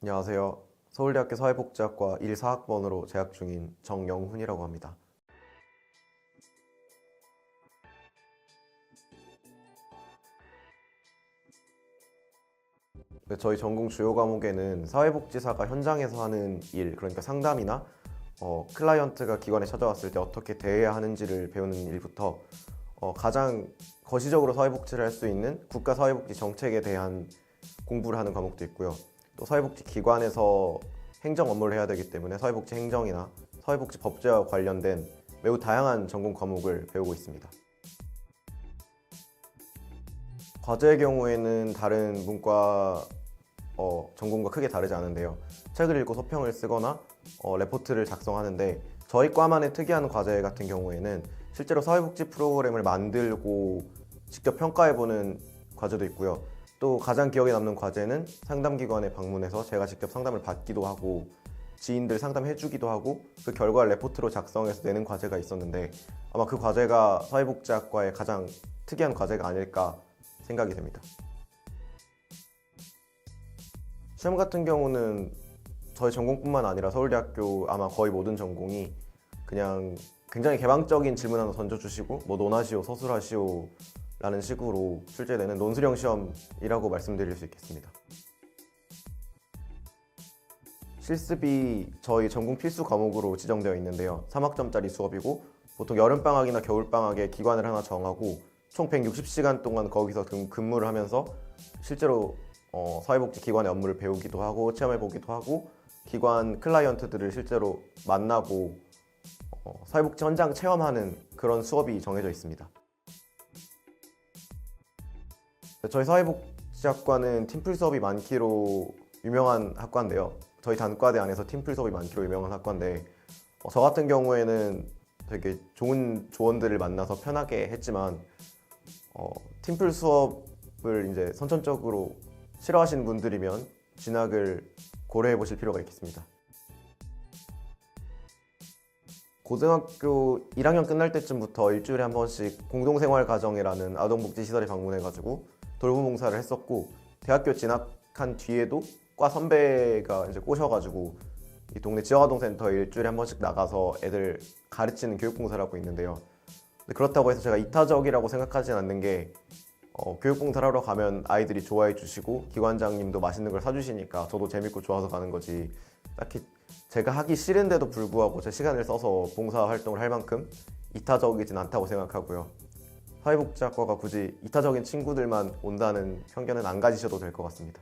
안녕하세요. 서울대학교 사회복지학과 1사학번으로 재학 중인 정영훈이라고 합니다. 저희 전공 주요 과목에는 사회복지사가 현장에서 하는 일, 그러니까 상담이나 클라이언트가 기관에 찾아왔을 때 어떻게 대해야 하는지를 배우는 일부터 가장 거시적으로 사회복지를 할 수 있는 국가 사회복지 정책에 대한 공부를 하는 과목도 있고요. 또 사회복지 기관에서 행정 업무를 해야 되기 때문에 사회복지 행정이나 사회복지 법제와 관련된 매우 다양한 전공 과목을 배우고 있습니다. 과제의 경우에는 다른 문과 전공과 크게 다르지 않은데요. 책을 읽고 소평을 쓰거나 레포트를 작성하는데, 저희 과만의 특이한 과제 같은 경우에는 실제로 사회복지 프로그램을 만들고 직접 평가해보는 과제도 있고요. 또 가장 기억에 남는 과제는 상담기관에 방문해서 제가 직접 상담을 받기도 하고 지인들 상담해주기도 하고 그 결과를 레포트로 작성해서 내는 과제가 있었는데, 아마 그 과제가 사회복지학과의 가장 특이한 과제가 아닐까 생각이 됩니다. 시험 같은 경우는 저희 전공뿐만 아니라 서울대학교 아마 거의 모든 전공이 그냥 굉장히 개방적인 질문 하나 던져주시고 뭐 논하시오, 서술하시오 라는 식으로 출제되는 논술형 시험이라고 말씀드릴 수 있겠습니다. 실습이 저희 전공 필수 과목으로 지정되어 있는데요. 3학점짜리 수업이고 보통 여름방학이나 겨울방학에 기관을 하나 정하고 총 160시간 동안 거기서 근무를 하면서 실제로 사회복지 기관의 업무를 배우기도 하고 체험해보기도 하고 기관 클라이언트들을 실제로 만나고 사회복지 현장 체험하는 그런 수업이 정해져 있습니다. 저희 사회복지학과는 팀플 수업이 많기로 유명한 학과인데요. 저희 단과대 안에서 팀플 수업이 많기로 유명한 학과인데 저 같은 경우에는 되게 좋은 조언들을 만나서 편하게 했지만 팀플 수업을 이제 선천적으로 싫어하시는 분들이면 진학을 고려해 보실 필요가 있겠습니다. 고등학교 1학년 끝날 때쯤부터 일주일에 한 번씩 공동생활가정이라는 아동복지시설에 방문해가지고 돌보봉사를 했었고, 대학교 진학한 뒤에도 과 선배가 이제 꼬셔가지고 이 동네 지역아동센터에 일주일에 한 번씩 나가서 애들 가르치는 교육봉사를 하고 있는데요. 근데 그렇다고 해서 제가 이타적이라고 생각하진 않는 게 교육봉사를 하러 가면 아이들이 좋아해 주시고 기관장님도 맛있는 걸 사주시니까 저도 재밌고 좋아서 가는 거지, 딱히 제가 하기 싫은데도 불구하고 제 시간을 써서 봉사활동을 할 만큼 이타적이진 않다고 생각하고요. 사회복지학과가 굳이 이타적인 친구들만 온다는 편견은 안 가지셔도 될 것 같습니다.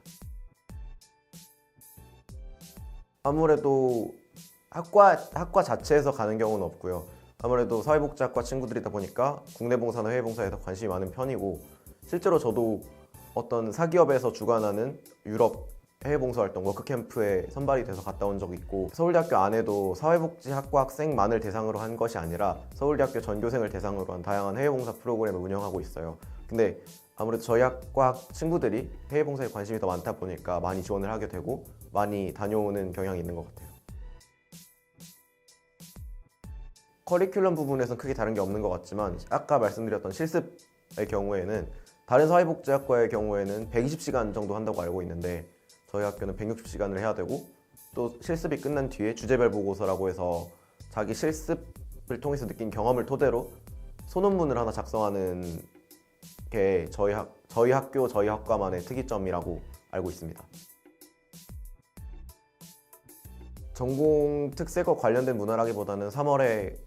아무래도 학과 자체에서 가는 경우는 없고요. 아무래도 사회복지학과 친구들이다 보니까 국내 봉사나 해외 봉사에 더 관심이 많은 편이고, 실제로 저도 어떤 사기업에서 주관하는 유럽 해외 봉사 활동 워크캠프에 선발이 돼서 갔다 온 적이 있고, 서울대학교 안에도 사회복지학과 학생만을 대상으로 한 것이 아니라 서울대학교 전교생을 대상으로 한 다양한 해외 봉사 프로그램을 운영하고 있어요. 근데 아무래도 저희 학과 친구들이 해외 봉사에 관심이 더 많다 보니까 많이 지원을 하게 되고 많이 다녀오는 경향이 있는 것 같아요. 커리큘럼 부분에서는 크게 다른 게 없는 것 같지만 아까 말씀드렸던 실습의 경우에는 다른 사회복지학과의 경우에는 120시간 정도 한다고 알고 있는데 저희 학교는 160시간을 해야 되고, 또 실습이 끝난 뒤에 주제별 보고서라고 해서 자기 실습을 통해서 느낀 경험을 토대로 소논문을 하나 작성하는 게 저희 학교, 저희 학과만의 특이점이라고 알고 있습니다. 전공 특색과 관련된 문화라기보다는 3월에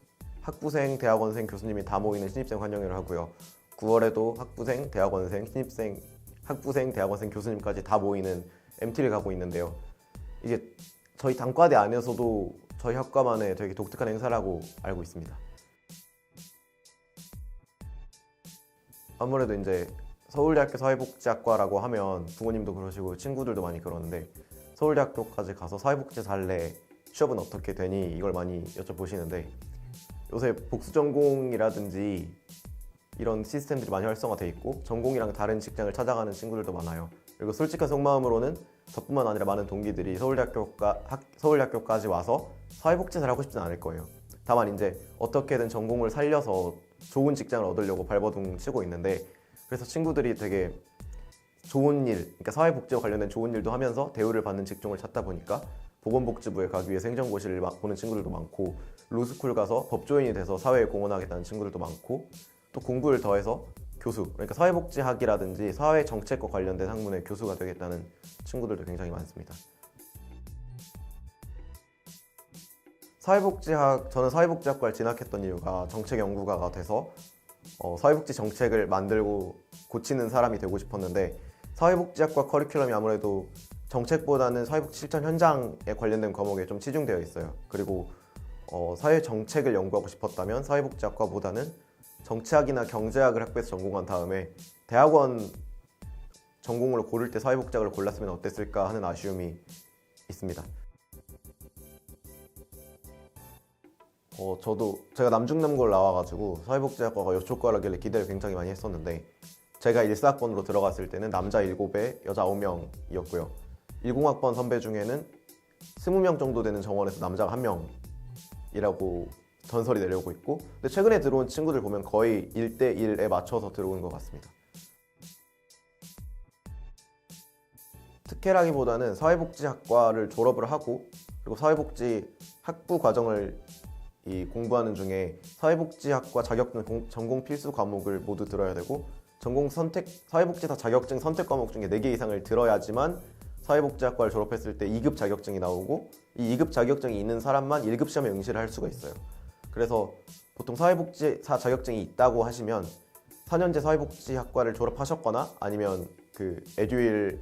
학부생, 대학원생, 교수님이 다 모이는 신입생 환영회를 하고요. 9월에도 학부생, 대학원생, 신입생, 학부생, 대학원생, 교수님까지 다 모이는 MT를 가고 있는데요. 이게 저희 단과대 안에서도 저희 학과만의 되게 독특한 행사라고 알고 있습니다. 아무래도 이제 서울대학교 사회복지학과라고 하면 부모님도 그러시고 친구들도 많이 그러는데, 서울대학교까지 가서 사회복지사 할래? 취업은 어떻게 되니? 이걸 많이 여쭤보시는데, 요새 복수전공이라든지 이런 시스템들이 많이 활성화돼 있고 전공이랑 다른 직장을 찾아가는 친구들도 많아요. 그리고 솔직한 속마음으로는 저뿐만 아니라 많은 동기들이 서울대학교까지 와서 사회복지사를 하고 싶진 않을 거예요. 다만 이제 어떻게든 전공을 살려서 좋은 직장을 얻으려고 발버둥 치고 있는데, 그래서 친구들이 되게 좋은 일, 그러니까 사회복지와 관련된 좋은 일도 하면서 대우를 받는 직종을 찾다 보니까 보건복지부에 가기 위해서 행정고시를 보는 친구들도 많고, 로스쿨 가서 법조인이 돼서 사회에 공헌하겠다는 친구들도 많고, 또 공부를 더해서 교수, 그러니까 사회복지학이라든지 사회정책과 관련된 학문의 교수가 되겠다는 친구들도 굉장히 많습니다. 저는 사회복지학과를 진학했던 이유가 정책 연구가가 돼서 사회복지 정책을 만들고 고치는 사람이 되고 싶었는데, 사회복지학과 커리큘럼이 아무래도 정책보다는 사회복지 실천 현장에 관련된 과목에 좀 치중되어 있어요. 그리고 사회 정책을 연구하고 싶었다면 사회복지학과보다는 정치학이나 경제학을 학부에서 전공한 다음에 대학원 전공으로 고를 때 사회복지학을 골랐으면 어땠을까 하는 아쉬움이 있습니다. 제가 남중남고를 나와가지고 사회복지학과가 여초과라길래 기대를 굉장히 많이 했었는데, 제가 14학번으로 들어갔을 때는 남자 7에 여자 9명이었고요. 10학번 선배 중에는 20명 정도 되는 정원에서 남자가 1명이라고 전설이 내려오고 있고, 근데 최근에 들어온 친구들 보면 거의 1대1에 맞춰서 들어오는 것 같습니다. 특혜라기보다는 사회복지학과를 졸업을 하고, 그리고 사회복지 학부 과정을 공부하는 중에 사회복지학과 자격증 전공 필수 과목을 모두 들어야 되고, 사회복지사 자격증 선택 과목 중에 4개 이상을 들어야지만 사회복지학과를 졸업했을 때 2급 자격증이 나오고, 이 2급 자격증이 있는 사람만 1급 시험에 응시를 할 수가 있어요. 그래서 보통 사회복지사 자격증이 있다고 하시면 4년제 사회복지학과를 졸업하셨거나 아니면 에듀윌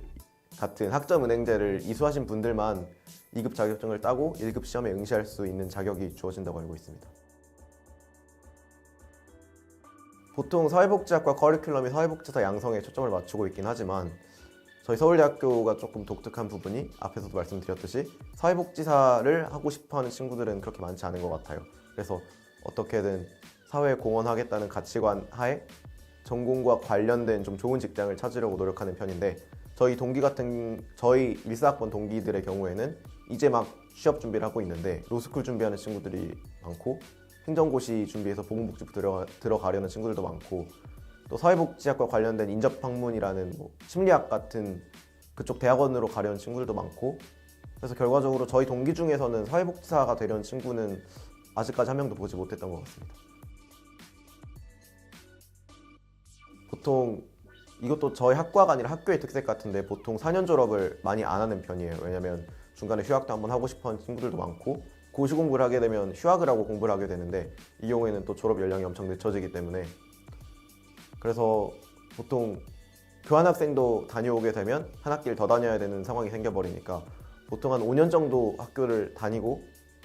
같은 학점은행제를 이수하신 분들만 2급 자격증을 따고 1급 시험에 응시할 수 있는 자격이 주어진다고 알고 있습니다. 보통 사회복지학과 커리큘럼이 사회복지사 양성에 초점을 맞추고 있긴 하지만, 저희 서울대학교가 조금 독특한 부분이 앞에서도 말씀드렸듯이 사회복지사를 하고 싶어하는 친구들은 그렇게 많지 않은 것 같아요. 그래서 어떻게든 사회에 공헌하겠다는 가치관 하에 전공과 관련된 좀 좋은 직장을 찾으려고 노력하는 편인데, 저희 14학번 동기들의 경우에는 이제 막 취업 준비를 하고 있는데 로스쿨 준비하는 친구들이 많고, 행정고시 준비해서 보건복지부 들어가려는 친구들도 많고, 또 사회복지학과 관련된 인접학문이라는 심리학 같은 그쪽 대학원으로 가려는 친구들도 많고, 그래서 결과적으로 저희 동기 중에서는 사회복지사가 되려는 친구는 아직까지 한 명도 보지 못했던 것 같습니다. 보통 이것도 저희 학과가 아니라 학교의 특색 같은데, 보통 4년 졸업을 많이 안 하는 편이에요. 왜냐면 중간에 휴학도 한번 하고 싶어하는 친구들도 많고, 고시 공부를 하게 되면 휴학을 하고 공부를 하게 되는데, 이 경우에는 또 졸업 연령이 엄청 늦춰지기 때문에, 그래서 보통 교환학생도 다녀오게 되면 한 학기를 더 다녀야 되는 상황이 생겨버리니까 보통 한 5년 정도 학교를 다니고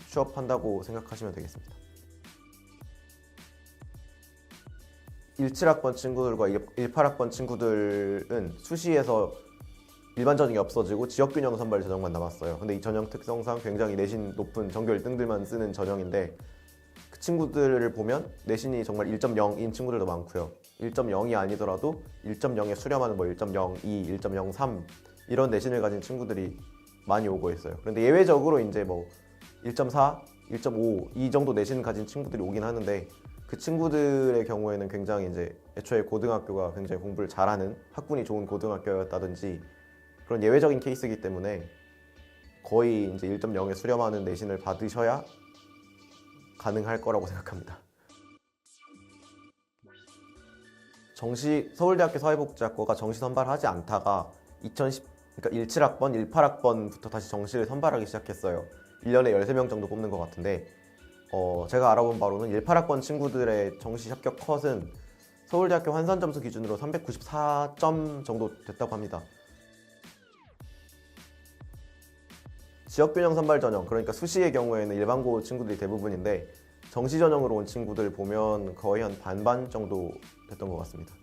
취업한다고 생각하시면 되겠습니다. 17학번 친구들과 18학번 친구들은 수시에서 일반 전형이 없어지고 지역균형 선발 전형만 남았어요. 근데 이 전형 특성상 굉장히 내신 높은 전교 1등들만 쓰는 전형인데, 그 친구들을 보면 내신이 정말 1.0인 친구들도 많고요. 1.0이 아니더라도 1.0에 수렴하는 1.02, 1.03 이런 내신을 가진 친구들이 많이 오고 있어요. 그런데 예외적으로 이제 1.4, 1.5 이 정도 내신 가진 친구들이 오긴 하는데, 그 친구들의 경우에는 굉장히 이제 애초에 고등학교가 굉장히 공부를 잘하는 학군이 좋은 고등학교였다든지 그런 예외적인 케이스이기 때문에 거의 이제 1.0에 수렴하는 내신을 받으셔야 가능할 거라고 생각합니다. 서울대학교 사회복지학과가 정시 선발하지 않다가 그러니까 17학번, 18학번부터 다시 정시를 선발하기 시작했어요. 1년에 13명 정도 뽑는 것 같은데, 제가 알아본 바로는 18학번 친구들의 정시 합격 컷은 서울대학교 환산 점수 기준으로 394점 정도 됐다고 합니다. 지역균형 선발 전형, 그러니까 수시의 경우에는 일반고 친구들이 대부분인데, 정시 전형으로 온 친구들 보면 거의 한 반반 정도 됐던 것 같습니다.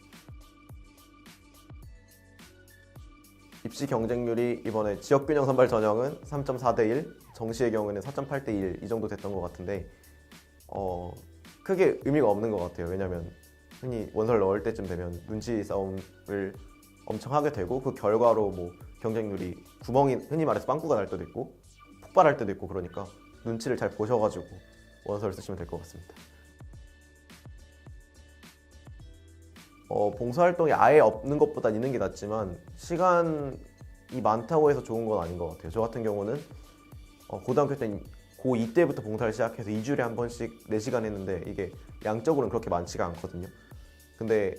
입시 경쟁률이 이번에 지역균형 선발 전형은 3.4대 1, 정시의 경우에는 4.8대 1 이 정도 됐던 것 같은데, 크게 의미가 없는 것 같아요. 왜냐면 흔히 원서를 넣을 때쯤 되면 눈치 싸움을 엄청 하게 되고, 그 결과로 경쟁률이 구멍이 흔히 말해서 빵꾸가 날 때도 있고 폭발할 때도 있고, 그러니까 눈치를 잘 보셔가지고 원서를 쓰시면 될 것 같습니다. 봉사활동이 아예 없는 것보단 있는 게 낫지만 시간이 많다고 해서 좋은 건 아닌 것 같아요. 저 같은 경우는 고등학교 때 고2 때부터 봉사를 시작해서 2주일에 한 번씩 4시간 했는데 이게 양적으로는 그렇게 많지가 않거든요. 근데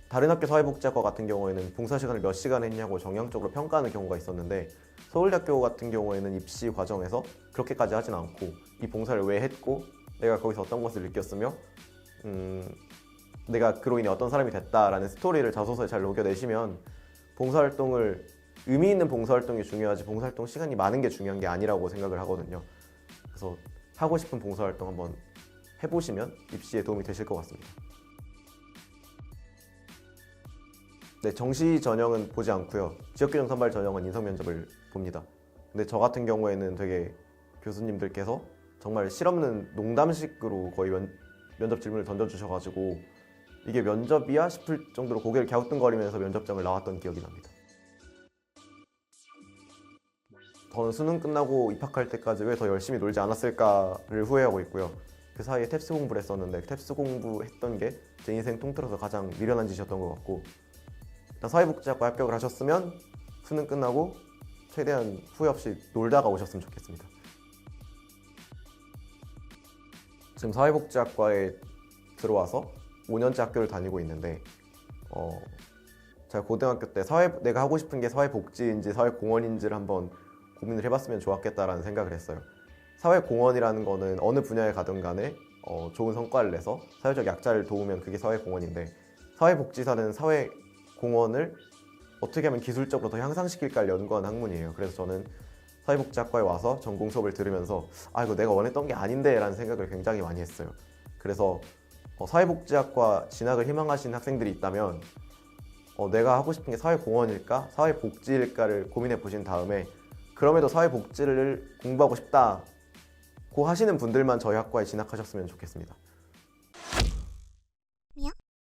다른 학교 사회복지학과 같은 경우에는 봉사 시간을 몇 시간 했냐고 정량적으로 평가하는 경우가 있었는데 서울대학교 같은 경우에는 입시 과정에서 그렇게까지 하진 않고 이 봉사를 왜 했고 내가 거기서 어떤 것을 느꼈으며 내가 그로 인해 어떤 사람이 됐다라는 스토리를 자소서에 잘 녹여내시면 봉사활동을 의미 있는 봉사활동이 중요하지 봉사활동 시간이 많은 게 중요한 게 아니라고 생각을 하거든요. 그래서 하고 싶은 봉사활동 한번 해보시면 입시에 도움이 되실 것 같습니다. 네, 정시 전형은 보지 않고요. 지역균형 선발 전형은 인성 면접을 봅니다. 근데 저 같은 경우에는 되게 교수님들께서 정말 실없는 농담식으로 거의 면접 질문을 던져주셔가지고 이게 면접이야 싶을 정도로 고개를 갸우뚱거리면서 면접장을 나왔던 기억이 납니다. 저는 수능 끝나고 입학할 때까지 왜 더 열심히 놀지 않았을까를 후회하고 있고요. 그 사이에 탭스 공부를 했었는데 탭스 공부했던 게 제 인생 통틀어서 가장 미련한 짓이었던 것 같고 일단 사회복지학과 합격을 하셨으면 수능 끝나고 최대한 후회 없이 놀다가 오셨으면 좋겠습니다. 지금 사회복지학과에 들어와서 5년째 학교를 다니고 있는데 제가 고등학교 때 내가 하고 싶은 게 사회복지인지 사회공헌인지를 한번 고민을 해봤으면 좋았겠다라는 생각을 했어요. 사회공헌이라는 거는 어느 분야에 가든 간에 좋은 성과를 내서 사회적 약자를 도우면 그게 사회공헌인데 사회복지사는 사회공헌을 어떻게 하면 기술적으로 더 향상시킬까를 연구하는 학문이에요. 그래서 저는 사회복지학과에 와서 전공 수업을 들으면서 이거 내가 원했던 게 아닌데 라는 생각을 굉장히 많이 했어요. 그래서 사회복지학과 진학을 희망하시는 학생들이 있다면 내가 하고 싶은 게 사회공헌일까 사회복지일까를 고민해 보신 다음에 그럼에도 사회복지를 공부하고 싶다고 하시는 분들만 저희 학과에 진학하셨으면 좋겠습니다.